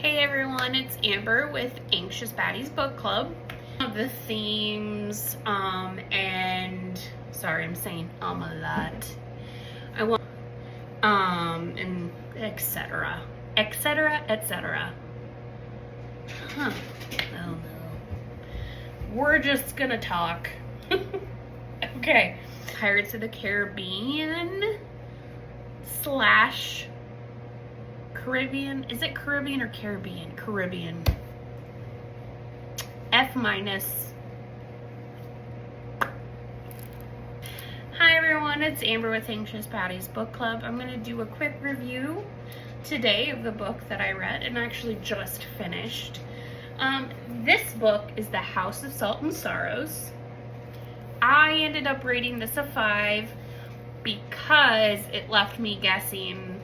Hey everyone, it's Amber with Anxious Baddies Book Club. The themes, and sorry, I'm saying a lot. I want, and etc. etc. Huh. Oh no. We're just gonna talk. Okay. Pirates of the Caribbean / Caribbean. Is it Caribbean or Caribbean? Caribbean. F-. Hi everyone, it's Amber with Anxious Baddies Book Club. I'm going to do a quick review today of the book that I read and actually just finished. This book is The House of Salt and Sorrows. I ended up rating this a 5 because it left me guessing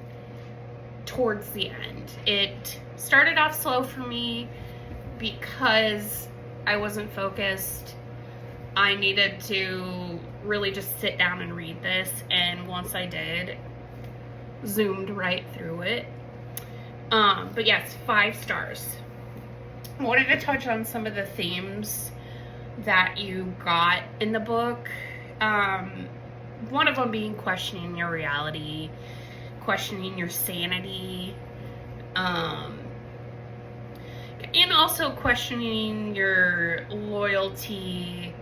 towards the end. It started off slow for me because I wasn't focused. I needed to really just sit down and read this, and once I did, zoomed right through it. But yes, 5 stars. I wanted to touch on some of the themes that you got in the book. One of them being questioning your reality, questioning your sanity, and also questioning your loyalty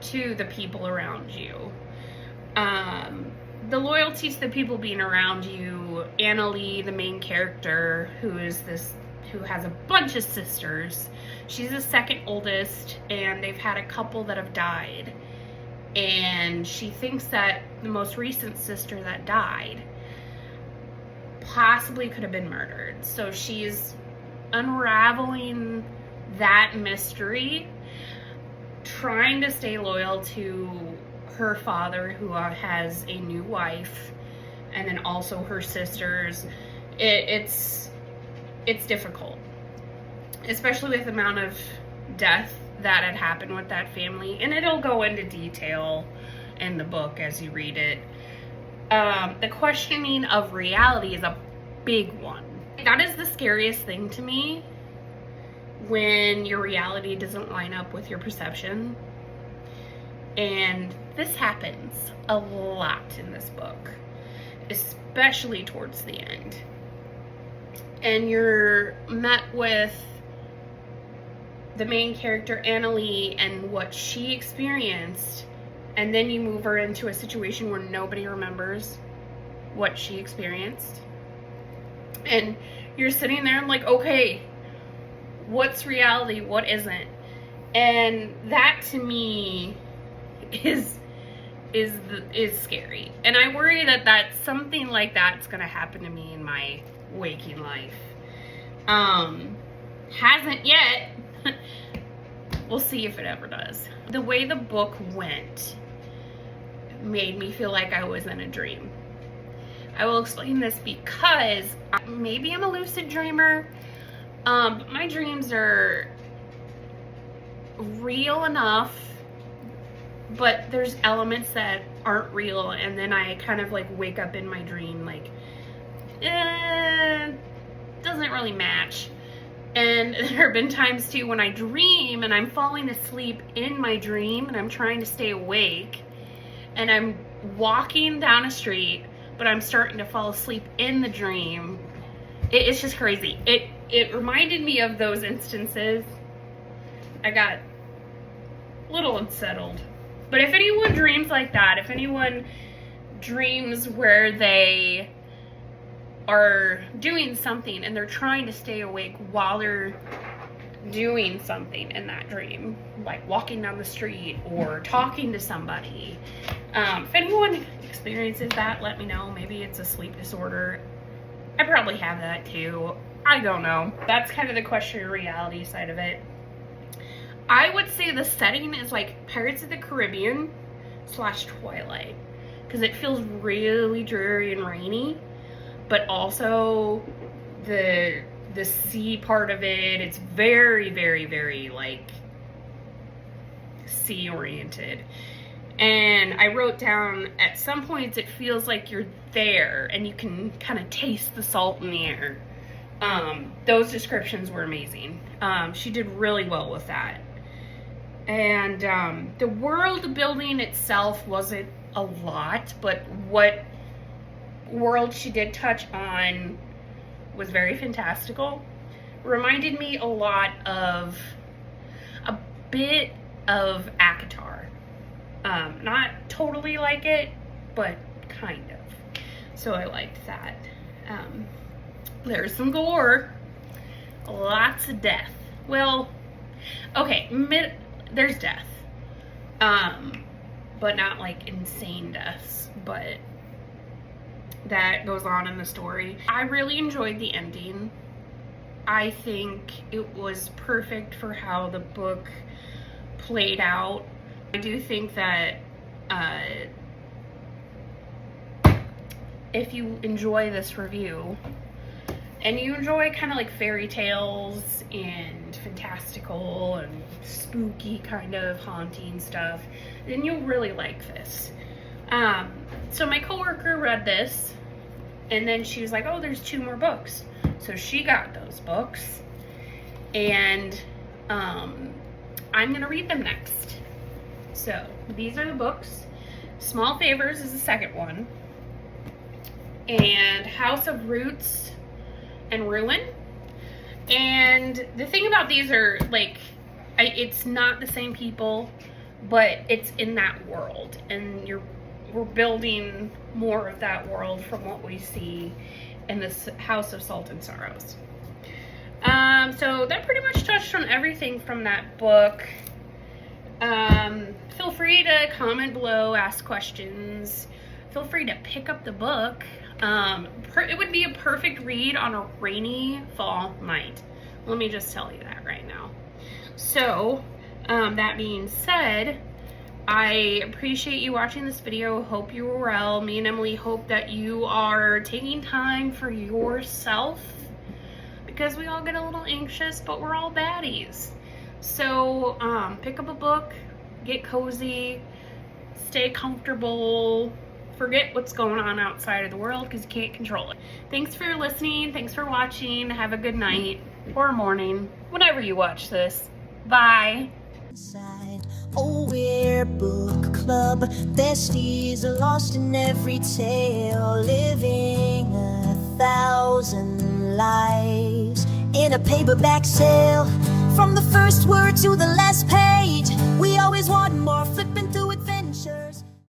to the people around you. The loyalty to the people being around you. Anna, the main character, who has a bunch of sisters. She's the second oldest, and they've had a couple that have died. And she thinks that the most recent sister that died possibly could have been murdered. So she's unraveling that mystery, trying to stay loyal to her father, who has a new wife, and then also her sisters. It's difficult, especially with the amount of death that had happened with that family, and it'll go into detail in the book as you read it. The questioning of reality is a big one. That is the scariest thing to me, when your reality doesn't line up with your perception. And this happens a lot in this book, especially towards the end. And you're met with the main character, Anna, and what she experienced, and then you move her into a situation where nobody remembers what she experienced. And you're sitting there and like, okay, what's reality? What isn't? And that to me is scary. And I worry that something like that's going to happen to me in my waking life. Hasn't yet. We'll see if it ever does. The way the book went made me feel like I was in a dream. I will explain this because maybe I'm a lucid dreamer, but my dreams are real enough, but there's elements that aren't real, and then I kind of like wake up in my dream like, doesn't really match. And there have been times too when I dream and I'm falling asleep in my dream and I'm trying to stay awake, and I'm walking down a street, but I'm starting to fall asleep in the dream. It's just crazy. It reminded me of those instances. I got a little unsettled. But if anyone dreams like that, if anyone dreams where they are doing something and they're trying to stay awake while they're doing something in that dream, like walking down the street or talking to somebody, if anyone experiences that, let me know. Maybe it's a sleep disorder. I probably have that too. I don't know. That's kind of the question of reality side of it. I would say the setting is like Pirates of the Caribbean / Twilight, because it feels really dreary and rainy, but also the sea part of it, it's very, very, very like sea oriented. And I wrote down, at some points it feels like you're there and you can kind of taste the salt in the air. Those descriptions were amazing. She did really well with that. And the world building itself wasn't a lot, but what world she did touch on was very fantastical. Reminded me a lot of a bit of ACOTAR. Not totally like it, but kind of. So I liked that. There's some gore. Lots of death. Well, okay, there's death. But not like insane deaths, but that goes on in the story. I really enjoyed the ending. I think it was perfect for how the book played out. I do think that if you enjoy this review and you enjoy kind of like fairy tales and fantastical and spooky kind of haunting stuff, then you'll really like this. So my coworker read this and then she was like, oh, there's 2 more books. So she got those books and I'm gonna read them next. So these are the books. Small Favors is the second one. And House of Roots and Ruin. And the thing about these are like, it's not the same people, but it's in that world, and we're building more of that world from what we see in this House of Salt and Sorrows. So that pretty much touched on everything from that book. Feel free to comment below, ask questions. Feel free to pick up the book. It would be a perfect read on a rainy fall night. Let me just tell you that right now. So, that being said, I appreciate you watching this video. Hope you were well. Me and Emily hope that you are taking time for yourself, because we all get a little anxious, but we're all baddies. So, pick up a book, get cozy, stay comfortable, forget what's going on outside of the world because you can't control it. Thanks for listening. Thanks for watching. Have a good night or morning, whenever you watch this. Bye. Oh, we're book club. Besties are lost in every tale, living 1,000 lives in a paperback sale. From the first word to the last page, we always want more. Flip